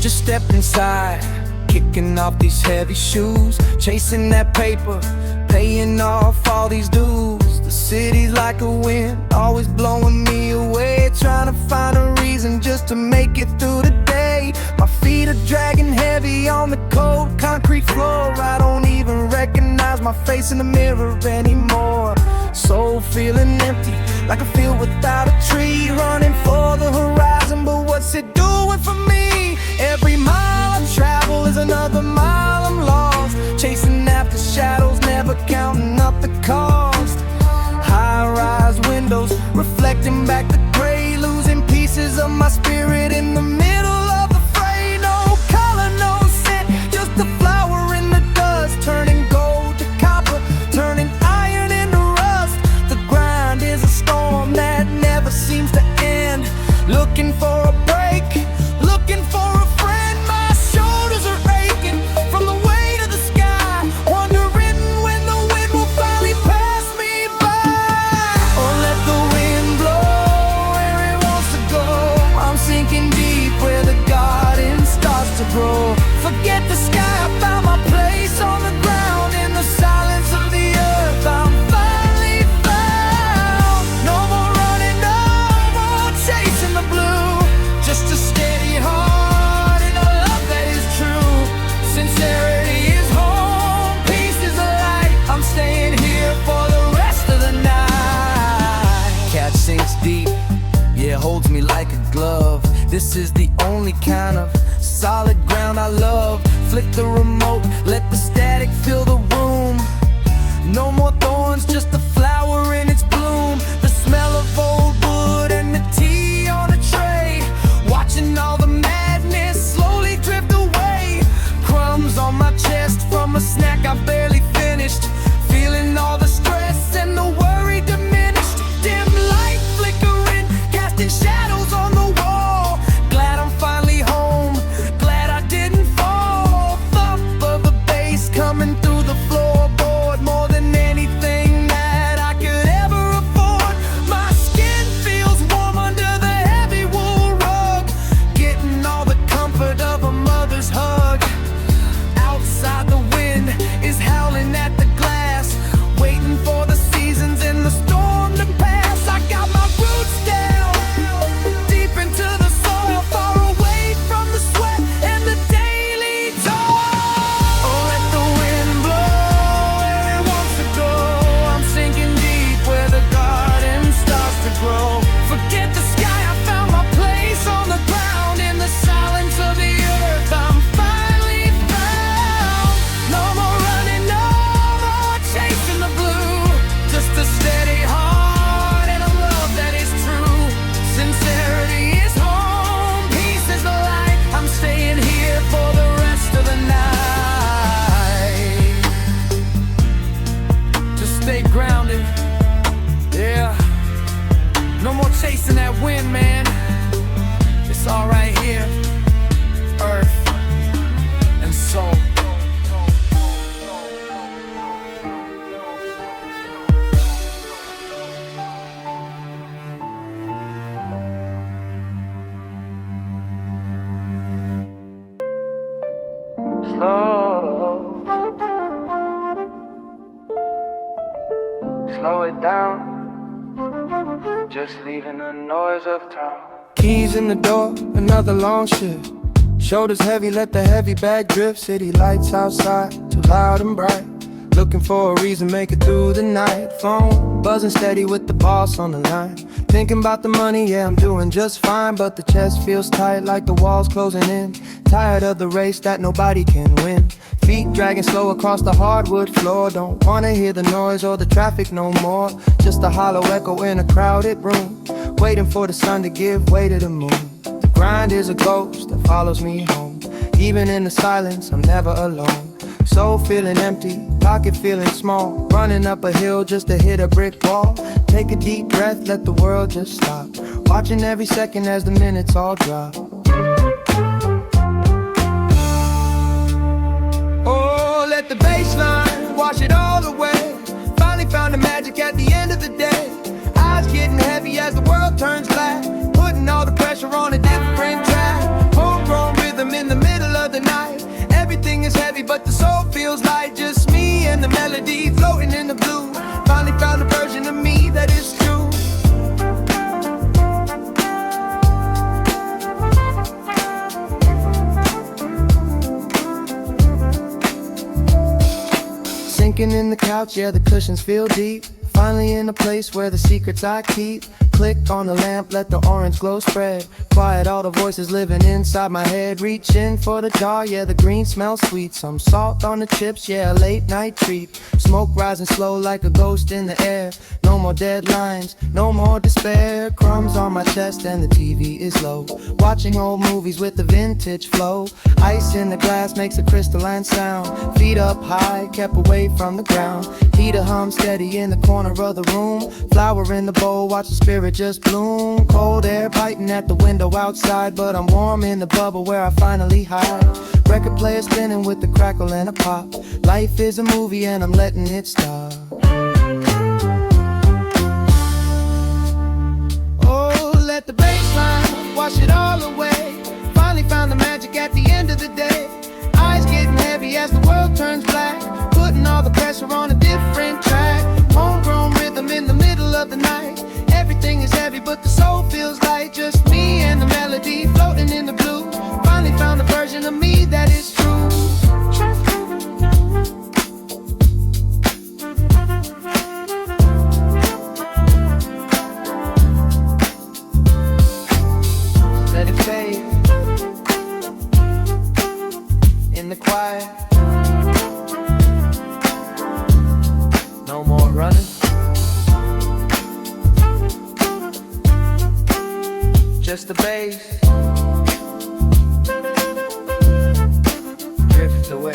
Just stepped inside, kicking off these heavy shoes, chasing that paper, paying off all these dues. The city's like a wind, always blowing me away, trying to find a reason just to make it through the day. My feet are dragging heavy on the cold concrete floor. I don't even recognize my face in the mirror anymore. Soul feeling empty, like a field without a tree, running for the horizon, but what's it doing for me? Every mile I travel is another mile I'm lost, chasing after shadows, never counting up the cost. High-rise windows reflecting back the gray, losing pieces of my spirit in the middle of the fray. No color, no scent, just a flower in the dust, turning gold to copper, turning iron into rust. The grind is a storm that never seems to end, looking for a break, looking for a friend. My shoulders are aching from the weight of the sky, wondering when the wind will finally pass me by. Or let the wind blow where it wants to go. I'm sinking deep where the garden starts to grow. Forget the sky, I found my place on the ground in the silence of the earth. I'm finally found. No more running, no more chasing the blue, just a steady heart and a love that is true. Sincerity is home, peace is a light. I'm staying here for the rest of the night. Cat sinks deep, yeah, holds me like a glove. This is the only kind of solid ground I love. Flick the remote, let the static fill the room. No more thorns, just a flower in its bloom. The smell of old wood and the tea on a tray, watching all the madness slowly drift away. Crumbs on my chest from a snack I barely finished, feeling all the stress and the worry diminished. Dim light flickering, casting shadows on the wall. Glad I'm finally home, glad I didn't fall. Thump of the bass coming through the floorboard, more than anything that I could ever afford. My skin feels warm under the heavy wool rug, getting all the comfort of a mother's hug. Outside the wind is howling at the glass, waiting for the seasons and the storm to pass. I got my roots down, deep into the soil, far away from the sweat and the daily toil. Oh, let the wind blow where it wants to go. I'm sinking deep where the garden starts to grow. Forget the sky, I found my place on the ground in the silence of the earth. I'm finally found. No more running, no more chasing the blue, just a steady heart and a love that is true. Sincerity is home, peace is the light. I'm staying here for the rest of the night. Just stay grounded, yeah. No more chasing that wind, man. It's all right here, earth and soul. Slow it down, just leaving the noise of town. Keys in the door, another long shift. Shoulders heavy, let the heavy bag drift. City lights outside, too loud and bright. Looking for a reason, make it through the night. Phone buzzing steady with the boss on the line. Thinking about the money, yeah, I'm doing just fine, but the chest feels tight like the walls closing in. Tired of the race that nobody can win. Feet dragging slow across the hardwood floor. Don't wanna hear the noise or the traffic no more. Just a hollow echo in a crowded room, waiting for the sun to give way to the moon. The grind is a ghost that follows me home. Even in the silence, I'm never alone. Soul feeling empty, pocket feeling small, running up a hill just to hit a brick wall. Take a deep breath, let the world just stop, watching every second as the minutes all drop. Oh, let the bassline wash it all away. Finally found the magic at the end of the day. Eyes getting heavy as the world turns black, putting all the pressure on a different track. Homegrown rhythm in the but the soul feels like just me and the melody floating in the blue. Finally found a version of me that is true. Sinking in the couch, yeah, the cushions feel deep. Finally in a place where the secrets I keep. Click on the lamp, let the orange glow spread. Quiet all the voices living inside my head. Reach in for the jar, yeah, the green smells sweet. Some salt on the chips, yeah, a late night treat. Smoke rising slow like a ghost in the air. No more deadlines, no more despair. Crumbs on my chest and the TV is low. Watching old movies with the vintage flow. Ice in the glass makes a crystalline sound. Feet up high, kept away from the ground. Heater hum steady in the corner of the room. Flower in the bowl, watch the spirit just bloom. Cold air biting at the window outside, but I'm warm in the bubble where I finally hide. Record player spinning with the crackle and a pop. Life is a movie and I'm letting it start. Oh, let the bassline wash it all away. Finally found the magic at the end of the day. Eyes getting heavy as the world turns black. Putting all the pressure on a different track. Homegrown rhythm in the middle of the night. Everything is heavy but the soul feels light. Just me and the melody floating in the blue. Finally found a version of me that is true. Let it fade in the quiet. No more running, just the bass drift away.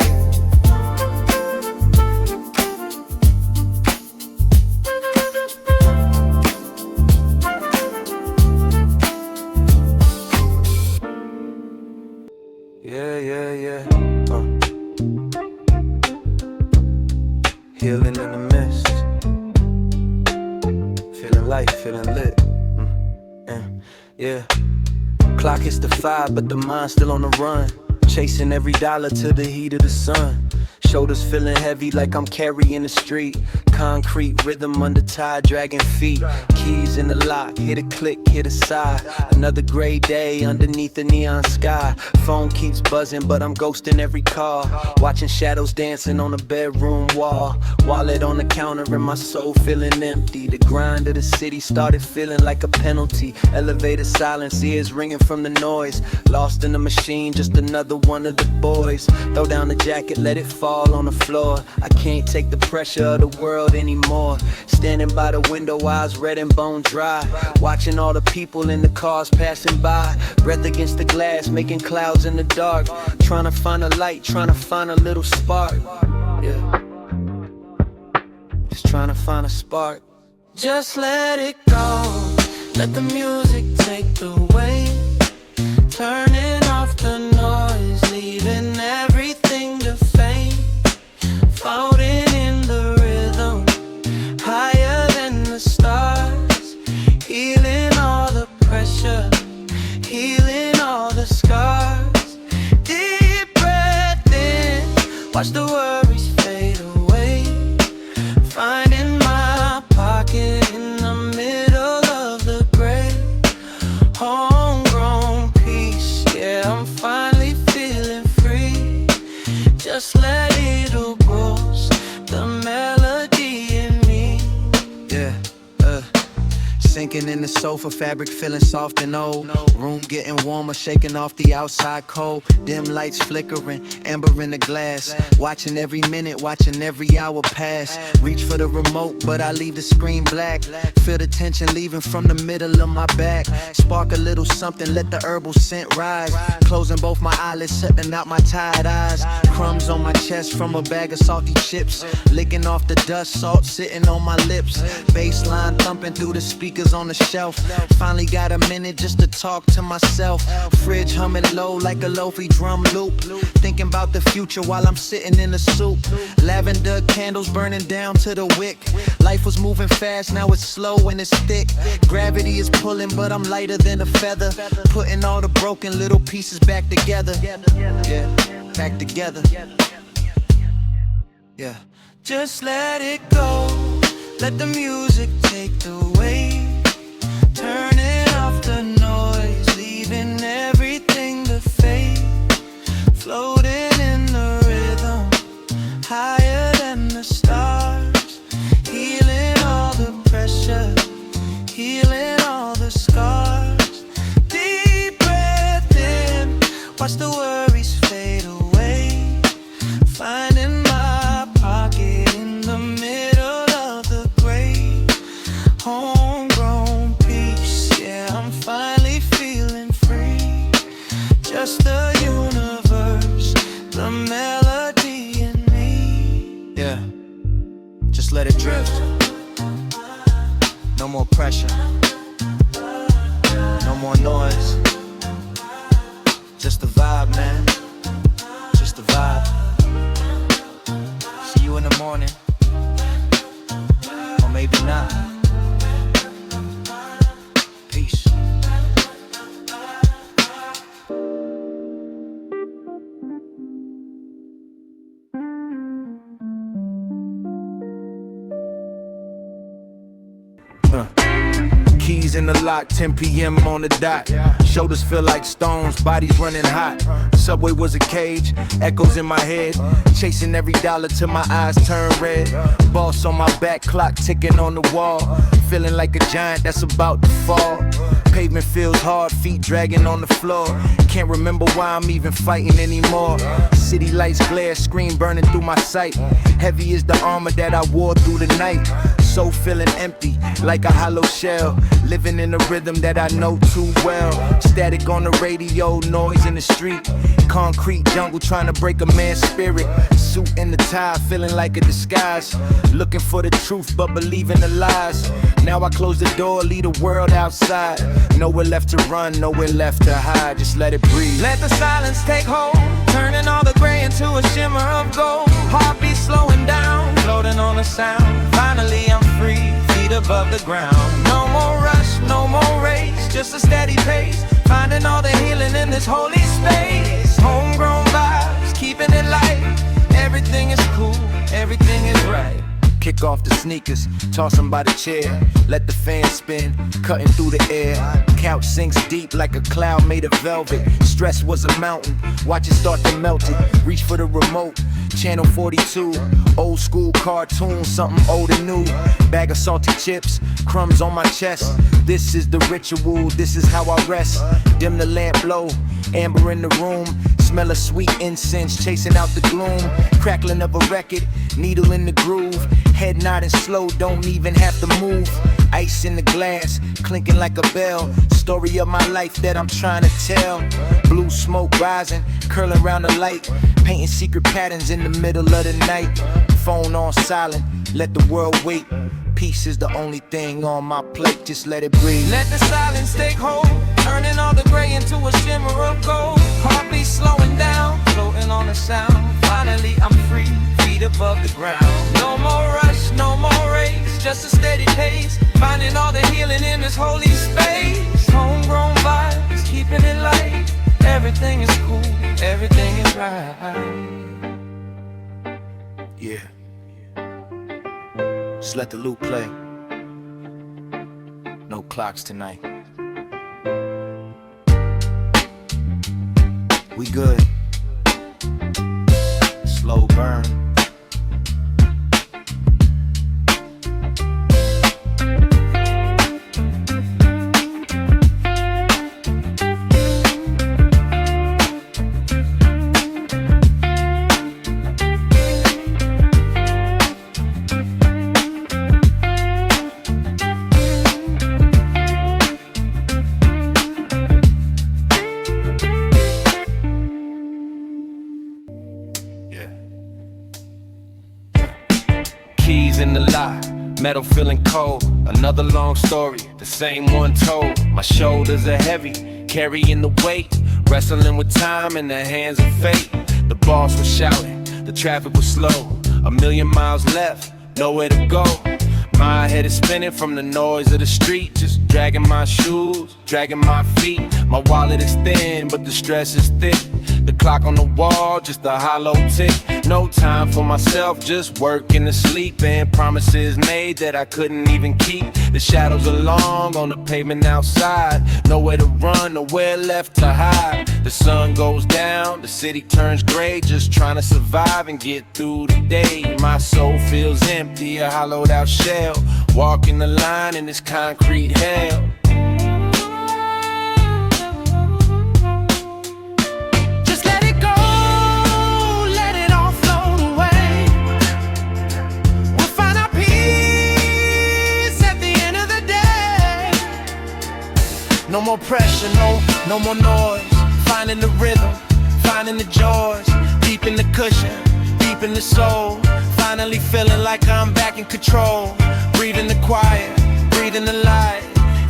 Yeah. Healing in the mist. Feeling light, feeling lit. Yeah. Clock hits the 5, but the mind's still on the run. Chasing every dollar to the heat of the sun. Shoulders feeling heavy like I'm carrying the street. Concrete rhythm under tide, dragging feet. Keys in the lock, hit a click, hit a sigh. Another gray day underneath the neon sky. Phone keeps buzzing, but I'm ghosting every call. Watching shadows dancing on the bedroom wall. Wallet on the counter and my soul feeling empty. The grind of the city started feeling like a penalty. Elevator silence, ears ringing from the noise. Lost in the machine, just another one of the boys. Throw down the jacket, let it fall on the floor. I can't take the pressure of the world anymore. Standing by the window, eyes red and bone dry. Watching all the people in the cars passing by. Breath against the glass, making clouds in the dark. Trying to find a light, trying to find a little spark. Yeah. Just trying to find a spark. Just let it go. Let the music take the weight. Turning off the noise, leaving everything to fade. Floating in the rhythm, higher than the stars. Healing all the pressure, healing all the scars. Deep breath in, watch the worries fade away. Finding my pocket in the middle of the gray. Homegrown peace, yeah, I'm finally feeling free. Just let it all grow, the melody in me. Yeah, sinking in the sofa fabric, feeling soft and old. Room getting warmer, shaking off the outside cold. Dim lights flickering, amber in the glass. Watching every minute, watching every hour pass. Reach for the remote, but I leave the screen black. Feel the tension leaving from the middle of my back. Spark a little something, let the herbal scent rise. Closing both my eyelids, setting out my tired eyes. Crumbs on my chest from a bag of salty chips. Licking off the dust, salt sitting on my lips. Bassline thumping through the speakers on the shelf. Finally got a minute just to talk to myself. Fridge humming low like a lofi drum loop. Thinking about the future while I'm sitting in the soup. Lavender candles burning down to the wick. Life was moving fast, now it's slow and it's thick. Gravity is pulling, but I'm lighter than a feather. Putting all the broken little pieces back together. Yeah, back together. Yeah, just let it go. Let the music take the weight. Turning off the noise, leaving everything to fade. Floating in the rhythm, higher than the stars. Healing all the pressure, healing all the scars. Deep breath in, watch the worries fade away. Finding my pocket in the middle of the gray. Homegrown peace, yeah, I'm finally feeling free. Just the universe, the melody in me. Yeah, just let it drift. No more pressure, no more noise. Just the vibe, man, just the vibe. See you in the morning, or maybe not. Peace. Keys in the lock, 10 p.m. on the dot. Shoulders feel like stones, bodies running hot. Subway was a cage, echoes in my head. Chasing every dollar till my eyes turn red. Boss on my back, clock ticking on the wall. Feeling like a giant that's about to fall. Pavement feels hard, feet dragging on the floor. Can't remember why I'm even fighting anymore. City lights glare, screen burning through my sight. Heavy is the armor that I wore through the night. So feeling empty, like a hollow shell. Living in a rhythm that I know too well. Static on the radio, noise in the street. Concrete jungle trying to break a man's spirit. Suit and the tie, feeling like a disguise. Looking for the truth, but believing the lies. Now I close the door, leave the world outside. Nowhere left to run, nowhere left to hide. Just let it breathe. Let the silence take hold, turning all the gray into a shimmer of gold. Heartbeat slowing down, floating on the sound. Finally I'm free, feet above the ground. No more rush, no more race, just a steady pace. Finding all the healing in this holy space. Homegrown vibes, keeping it light. Everything is cool, everything is right. Kick off the sneakers, toss them by the chair. Let the fan spin, cutting through the air. Couch sinks deep like a cloud made of velvet. Stress was a mountain, watch it start to melt it. Reach for the remote, channel 42. Old school cartoon, something old and new. Bag of salty chips, crumbs on my chest. This is the ritual, this is how I rest. Dim the lamp low, amber in the room. Smell of sweet incense chasing out the gloom. Crackling of a record, needle in the groove. Head nodding slow, don't even have to move. Ice in the glass, clinking like a bell. Story of my life that I'm trying to tell. Blue smoke rising, curling around the light. Painting secret patterns in the middle of the night. Phone on silent, let the world wait. Peace is the only thing on my plate, just let it breathe. Let the silence take hold, turning all the gray into a shimmer of gold. Heartbeat slowing down, floating on the sound. Finally I'm free, feet above the ground. No more rush, no more race, just a steady pace. Finding all the healing in this holy space. Homegrown vibes, keeping it light. Everything is cool, everything is right. Yeah. Just let the loop play. No clocks tonight. We good. Slow burn. Keys in the lock, metal feeling cold. Another long story, the same one told. My shoulders are heavy, carrying the weight. Wrestling with time in the hands of fate. The boss was shouting, the traffic was slow. 1,000,000 miles left, nowhere to go. My head is spinning from the noise of the street. Just dragging my shoes, dragging my feet. My wallet is thin, but the stress is thick. The clock on the wall, just a hollow tick. No time for myself, just working to sleep. And promises made that I couldn't even keep. The shadows are long on the pavement outside. Nowhere to run, nowhere left to hide. The sun goes down, the city turns gray. Just trying to survive and get through the day. My soul feels empty, a hollowed out shell. Walking the line in this concrete hell. No more pressure, no more noise. Finding the rhythm, finding the joys. Deep in the cushion, deep in the soul. Finally feeling like I'm back in control. Breathing the quiet, breathing the light.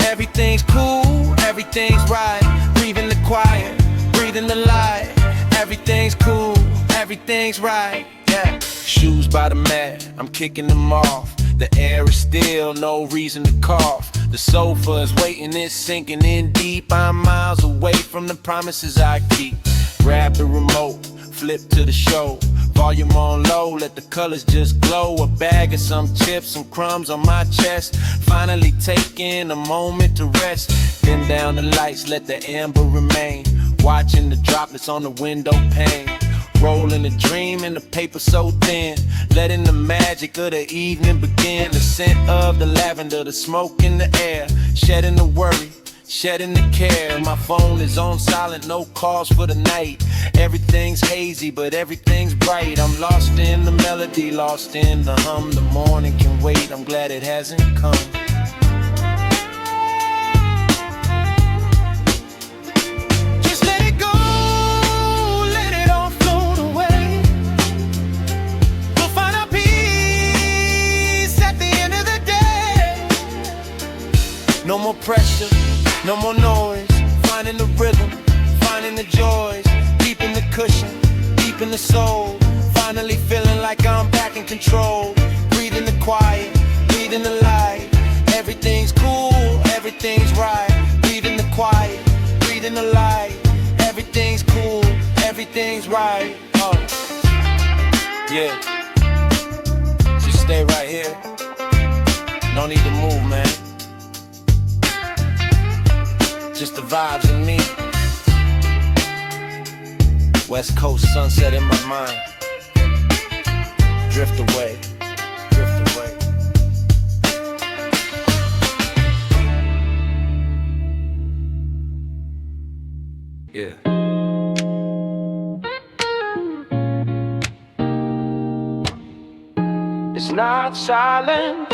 Everything's cool, everything's right. Breathing the quiet, breathing the light. Everything's cool, everything's right. Yeah. Shoes by the mat, I'm kicking them off. The air is still, no reason to cough. The sofa is waiting, it's sinking in deep. I'm miles away from the promises I keep. Grab the remote, flip to the show. Volume on low, let the colors just glow. A bag of some chips, some crumbs on my chest. Finally taking a moment to rest. Dim down the lights, let the amber remain. Watching the droplets on the window pane. Rolling a dream in the paper so thin. Letting the magic of the evening begin. The scent of the lavender, the smoke in the air. Shedding the worry, shedding the care. My phone is on silent, no calls for the night. Everything's hazy, but everything's bright. I'm lost in the melody, lost in the hum. The morning can wait, I'm glad it hasn't come. No more pressure, no more noise. Finding the rhythm, finding the joys. Deep in the cushion, deep in the soul. Finally feeling like I'm back in control. Breathing the quiet, breathing the light. Everything's cool, everything's right. Breathing the quiet, breathing the light. Everything's cool, everything's right. Yeah. Just stay right here. No need to move, man. Just the vibes in me. West Coast sunset in my mind. Drift away, drift away. Yeah. It's not silence,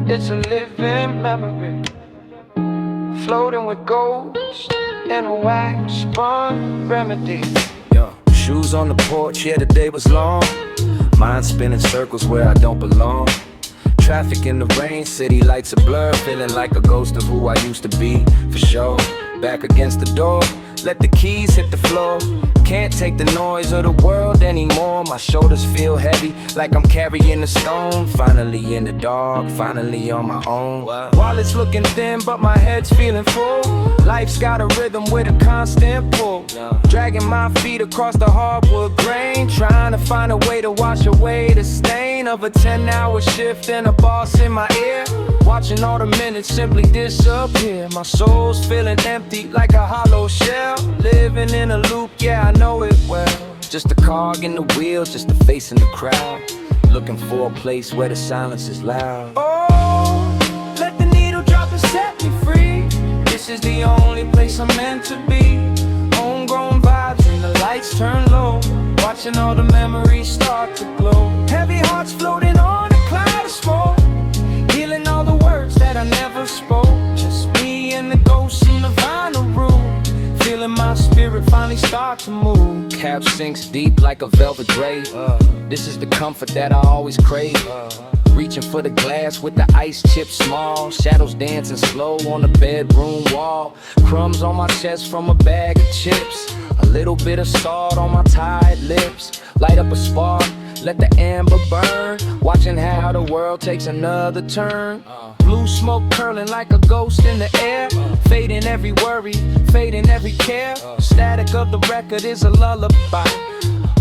it's a living memory. Floating with ghosts in a wax spun remedy. Yo, shoes on the porch, yeah, the day was long. Mind spinning circles where I don't belong. Traffic in the rain, city lights a blur. Feeling like a ghost of who I used to be, for sure. Back against the door, let the keys hit the floor. Can't take the noise of the world anymore. My shoulders feel heavy, like I'm carrying a stone. Finally in the dark, finally on my own. Wallet's looking thin, but my head's feeling full. Life's got a rhythm with a constant pull. Dragging my feet across the hardwood grain. Trying to find a way to wash away the stain of a 10-hour shift and a boss in my ear. Watching all the minutes simply disappear. My soul's feeling empty like a hollow shell. Living in a loop, yeah, I know it well. Just a cog in the wheel, just a face in the crowd. Looking for a place where the silence is loud. Oh, let the needle drop and set me free. This is the only place I'm meant to be. Homegrown vibes and the lights turn low. Watching all the memories start to glow. Heavy hearts floating on a cloud of smoke. Healing all the words that I never spoke. Just me and the ghosts in the vinyl room. Feeling my spirit finally start to move. Couch sinks deep like a velvet grave. This is the comfort that I always crave. Reaching for the glass with the ice chips small. Shadows dancing slow on the bedroom wall. Crumbs on my chest from a bag of chips. A little bit of salt on my tired lips. Light up a spark, let the amber burn, watching how the world takes another turn. Blue smoke curling like a ghost in the air, fading every worry, fading every care. Static of the record is a lullaby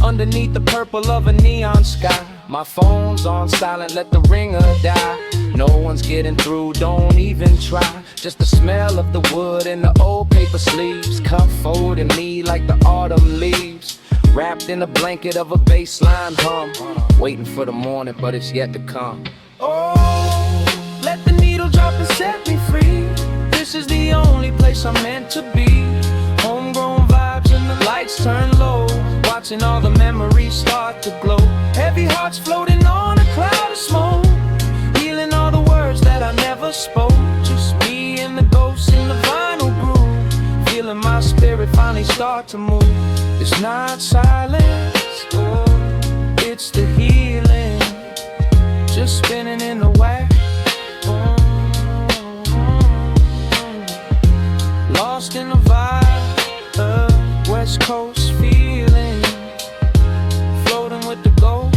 underneath the purple of a neon sky. My phone's on silent, let the ringer die. No one's getting through, don't even try. Just the smell of the wood and the old paper sleeves, comforting me like the autumn leaves, wrapped in a blanket of a bassline hum, waiting for the morning, but it's yet to come. Oh, let the needle drop and set me free. This is the only place I'm meant to be. Homegrown vibes and the lights turn low, watching all the memories start to glow. Heavy hearts floating on a cloud of smoke, healing all the words that I never spoke. Just me and the ghosts in the vinyl groove, feeling my spirit finally start to move. It's not silence, oh, it's the healing, just spinning in the wax. Lost in the vibe of West Coast feeling, floating with the ghost.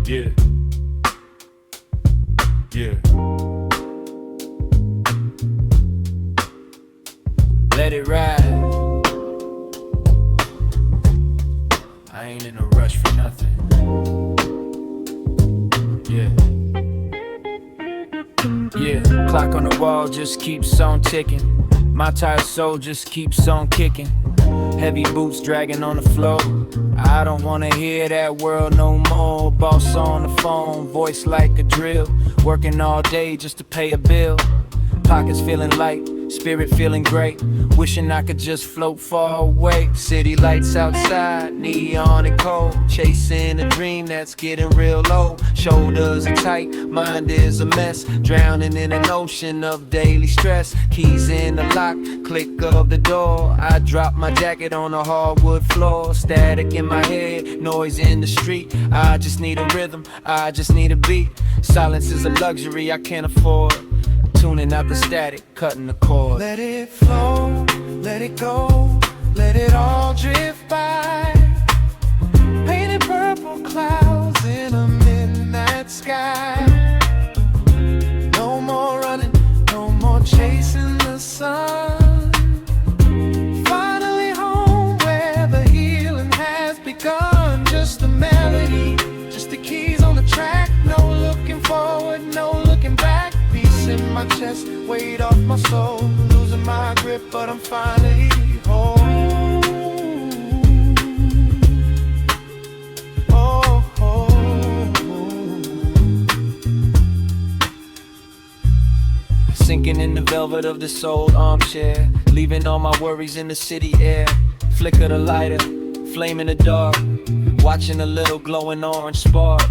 Yeah. Yeah. Let it ride. I ain't in a rush for nothing. Yeah. Yeah, clock on the wall just keeps on ticking. My tired soul just keeps on kicking. Heavy boots dragging on the floor. I don't wanna hear that world no more. Boss on the phone, voice like a drill. Working all day just to pay a bill. Pockets feeling light, spirit feeling great. Wishing I could just float far away. City lights outside, neon and cold. Chasing a dream that's getting real low. Shoulders are tight, mind is a mess. Drowning in an ocean of daily stress. Keys in the lock, click of the door. I drop my jacket on the hardwood floor. Static in my head, noise in the street. I just need a rhythm, I just need a beat. Silence is a luxury I can't afford. Tuning out the static, cutting the cord. Let it flow, let it go, let it all drift by. Painted purple clouds in a midnight sky. No more running, no more chasing the sun. Finally home where the healing has begun. Just the melody, just the keys on the track. No looking forward, no looking back. In my chest, weight off my soul, losing my grip, but I'm finally home. Oh, oh, oh. Sinking in the velvet of this old armchair, leaving all my worries in the city air. Flicker the lighter, flame in the dark, watching a little glowing orange spark.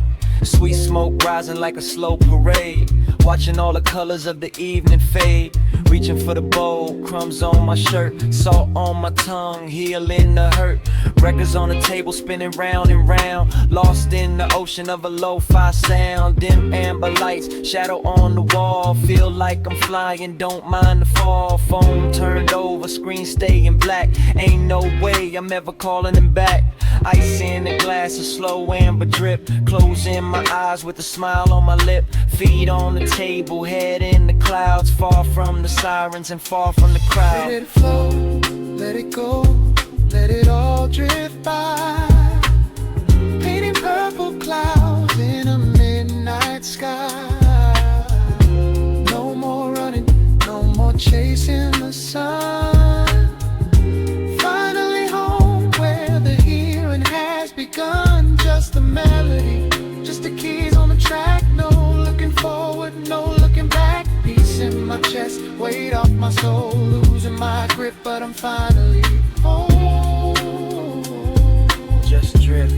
Sweet smoke rising like a slow parade, watching all the colors of the evening fade. Reaching for the bowl, crumbs on my shirt, salt on my tongue, healing the hurt. Records on the table spinning round and round, lost in the ocean of a lo-fi sound. Dim amber lights, shadow on the wall, feel like I'm flying, don't mind the fall. Phone turned over, screen staying black, ain't no way I'm ever calling him back. Ice in the glass, a slow amber drip, closing my eyes with a smile on my lip. Feet on the table, head in the clouds, far from the sirens and far from the crowd. Let it flow, let it go, let it all drift by. Painting purple clouds in a midnight sky. No more running, no more chasing the sun. Finally home where the healing has begun. Just the melody, just the keys on the track. No looking forward, no looking back. Peace in my chest, weight off my soul, losing my grip, but I'm finally home. Just drift,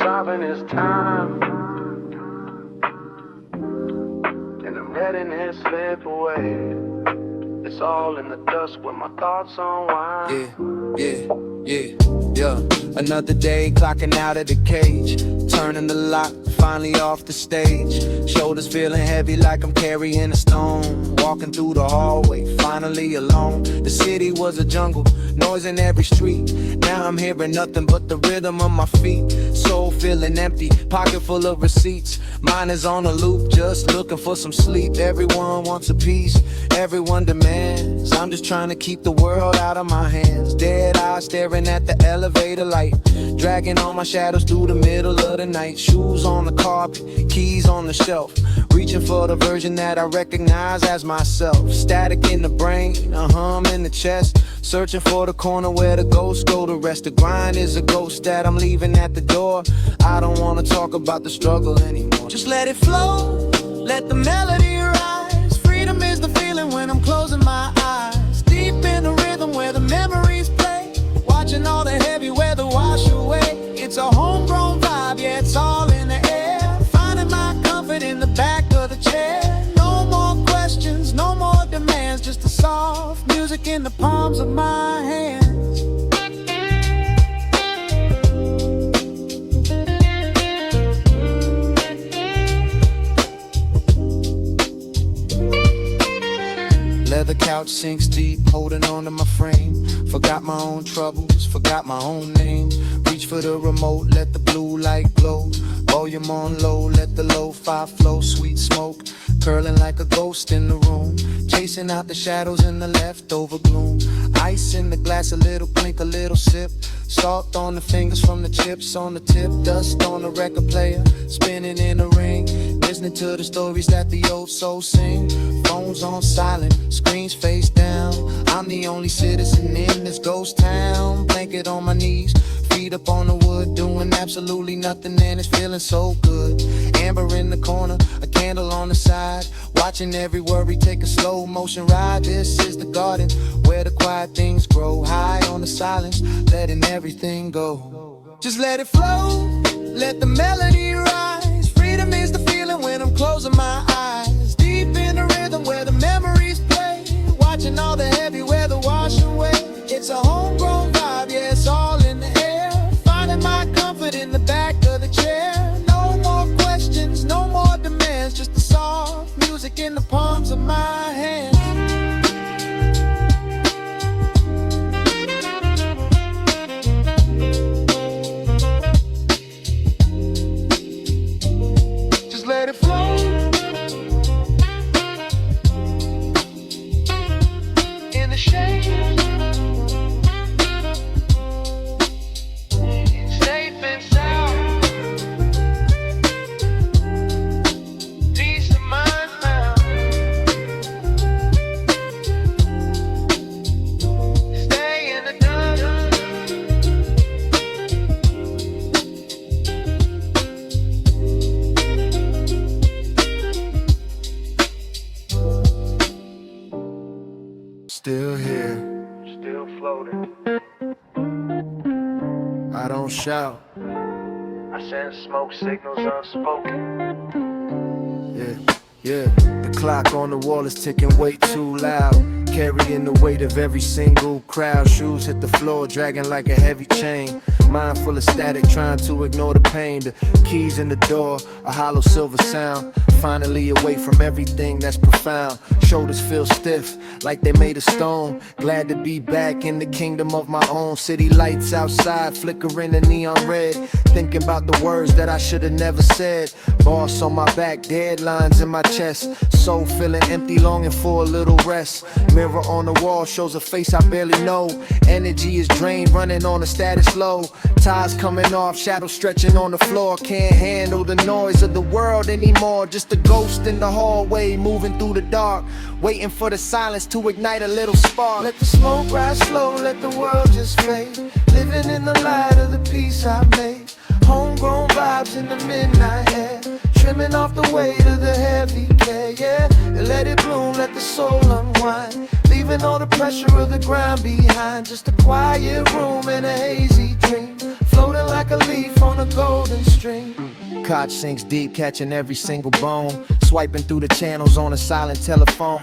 stopping this time, and I'm letting it slip away. It's all in the dust when my thoughts unwind. Yeah. Another day clocking out of the cage, turning the lock, finally off the stage. Shoulders feeling heavy like I'm carrying a stone. Walking through the hallway, finally alone. The city was a jungle, noise in every street. Now I'm hearing nothing but the rhythm of my feet. Soul feeling empty, pocket full of receipts. Mine is on a loop, just looking for some sleep. Everyone wants a piece, everyone demands. I'm just trying to keep the world out of my hands. Dead eyes staring at the elevator light, dragging all my shadows through the middle of the night. Shoes on the carpet, keys on the shelf, reaching for the version that I recognize as myself. Static in the brain, a hum in the chest, searching for the corner where the ghosts go to rest. The grind is a ghost that I'm leaving at the door. I don't wanna talk about the struggle anymore. Just let it flow, let the melody rise. Freedom is the feeling when I'm closing my eyes. Deep in the rhythm where the memories play, watching all the heavy weather wash away. It's a homegrown vibe, yeah, it's all in the air. Finding my comfort in the back of the chair. No more questions, no more demands, just the soft music in the palms of my hands. Leather couch sinks deep, holding on to my frame. Forgot my own troubles, forgot my own name. Reach for the remote, let the blue light glow. Volume on low, let the lo-fi flow. Sweet smoke, curling like a ghost in the room, chasing out the shadows in the leftover gloom. Ice in the glass, a little clink, a little sip. Salt on the fingers from the chips on the tip. Dust on the record player, spinning in a ring, listening to the stories that the old soul sing. Phones on silent, screens face down. I'm the only citizen in this ghost town. Blanket on my knees, feet up on the wood, doing absolutely nothing, and it's feeling so good. Amber in the corner, a candle on the side, watching every worry take a slow motion ride. This is the garden where the quiet things grow. High on the silence, letting everything go. Just let it flow, let the melody rise. Freedom is the feeling when I'm closing my eyes. Deep in the rhythm where the memories play, watching all the heavy weather wash away. It's a homegrown vibe, yeah, it's all in the air. Finding my comfort in the back of the chair. No more questions, no more demands, just the soft music in the palms of my hands. Just let it flow in the shade. Still here, still floating. I don't shout, I send smoke signals unspoken. Yeah, the clock on the wall is ticking way too loud, carrying the weight of every single crowd. Shoes hit the floor, dragging like a heavy chain. Mind full of static, trying to ignore the pain. The keys in the door, a hollow silver sound. Finally away from everything that's profound. Shoulders feel stiff, like they made of stone. Glad to be back in the kingdom of my own. City lights outside, flickering the neon red. Thinking about the words that I should've never said. Boss on my back, deadlines in my chest. Soul feeling empty, longing for a little rest. Mirror on the wall shows a face I barely know. Energy is drained, running on a status low. Ties coming off, shadows stretching on the floor. Can't handle the noise of the world anymore. Just a ghost in the hallway, moving through the dark, waiting for the silence to ignite a little spark. Let the smoke rise slow, let the world just fade. Living in the light of the peace I made. Homegrown vibes in the midnight air, trimming off the weight of the heavy care, yeah. And let it bloom, let the soul unwind, leaving all the pressure of the grind behind. Just a quiet room and a hazy dream, floating like a leaf on a golden string. Koch sinks deep, catching every single bone, swiping through the channels on a silent telephone.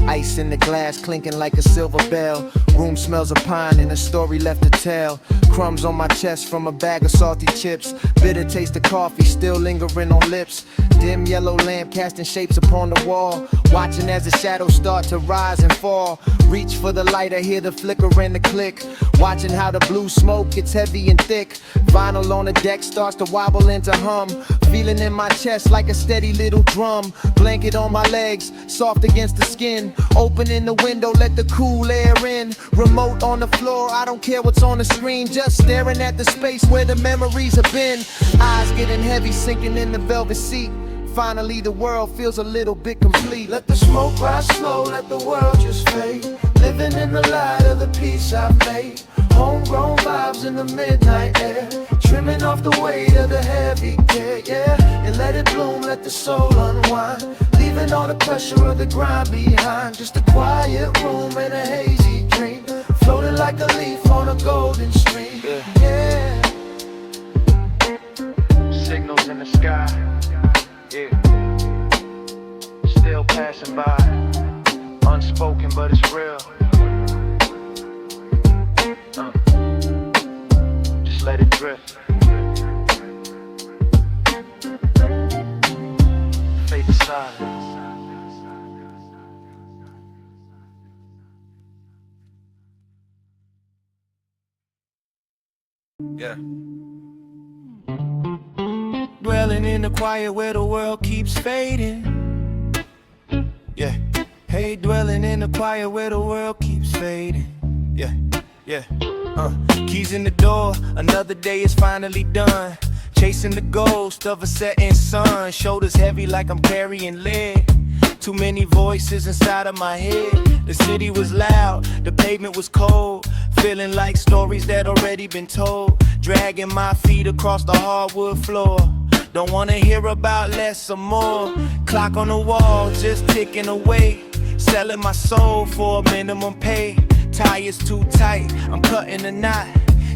Ice in the glass, clinking like a silver bell. Room smells of pine and a story left to tell. Crumbs on my chest from a bag of salty chips. Bitter taste of coffee still lingering on lips. Dim yellow lamp casting shapes upon the wall. Watching as the shadows start to rise and fall. Reach for the light, I hear the flicker and the click. Watching how the blue smoke gets heavy and thick. Vinyl on the deck starts to wobble into hum. Feeling in my chest like a steady little drum. Blanket on my legs, soft against the skin. Opening the window, let the cool air in. Remote on the floor, I don't care what's on the screen. Just staring at the space where the memories have been. Eyes getting heavy, sinking in the velvet seat. Finally the world feels a little bit complete. Let the smoke rise slow, let the world just fade. Living in the light of the peace I've made. Homegrown vibes in the midnight air. Trimming off the weight of the heavy care, yeah. And let it bloom, let the soul unwind. Leaving all the pressure of the grind behind. Just a quiet room and a hazy dream. Floating like a leaf on a golden stream, yeah. Signals in the sky, yeah. Still passing by. Unspoken but it's real. Just let it drift. Fade to silence. Yeah. Dwelling in the quiet where the world keeps fading. Yeah. Hey, dwelling in the quiet where the world keeps fading. Yeah, yeah. Keys in the door, another day is finally done. Chasing the ghost of a setting sun. Shoulders heavy like I'm carrying lead. Too many voices inside of my head. The city was loud, the pavement was cold. Feeling like stories that already been told. Dragging my feet across the hardwood floor. Don't wanna hear about less or more. Clock on the wall, just ticking away. Selling my soul for a minimum pay. Tires too tight, I'm cutting a knot.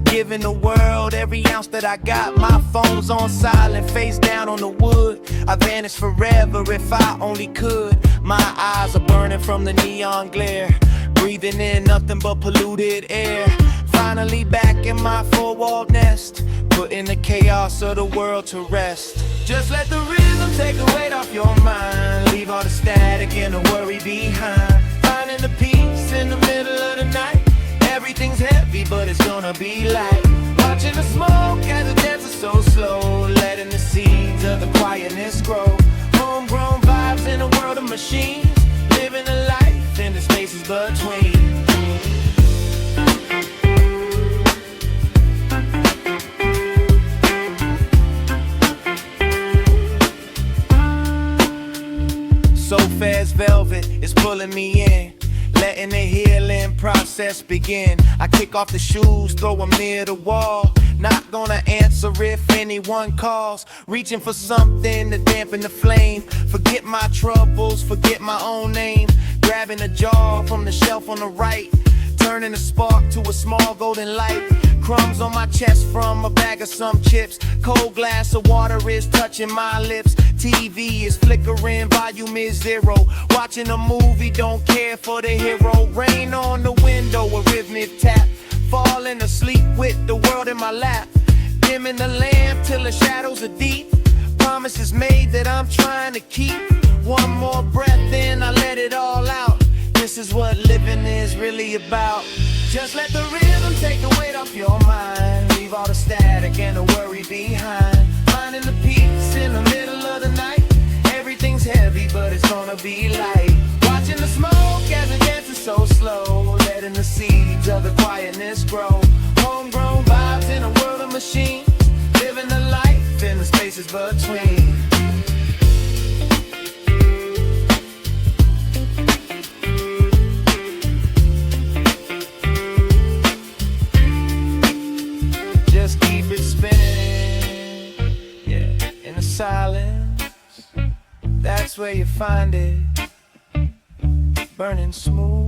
Giving the world every ounce that I got. My phone's on silent, face down on the wood. I vanish forever if I only could. My eyes are burning from the neon glare. Breathing in nothing but polluted air. Finally back in my four-walled nest. Putting the chaos of the world to rest. Just let the rhythm take the weight off your mind. Leave all the static and the worry behind. Finding the peace in the middle of the night. Everything's heavy, but it's gonna be light. Watching the smoke as it dances so slow. Letting the seeds of the quietness grow. Homegrown vibes in a world of machines. Living a life in the spaces between. So fast velvet is pulling me in. Letting the healing process begin. I kick off the shoes, throw them near the wall. Not gonna answer if anyone calls. Reaching for something to dampen the flame. Forget my troubles, forget my own name. Grabbing a jar from the shelf on the right. Turning the spark to a small golden light. Crumbs on my chest from a bag of some chips. Cold glass of water is touching my lips. TV is flickering, volume is zero. Watching a movie, don't care for the hero. Rain on the window, a rhythmic tap. Falling asleep with the world in my lap. Dimming the lamp till the shadows are deep. Promises made that I'm trying to keep. One more breath, then I let it all out. This is what living is really about. Just let the rhythm take the weight off your mind. Leave all the static and the worry behind. Finding the peace in the middle of the night. Everything's heavy, but it's gonna be light. Watching the smoke as it dances so slow. Letting the seeds of the quietness grow. Homegrown vibes in a world of machines. Living the life in the spaces between. Just keep it spinning, yeah, in the silence. That's where you find it, burning smooth.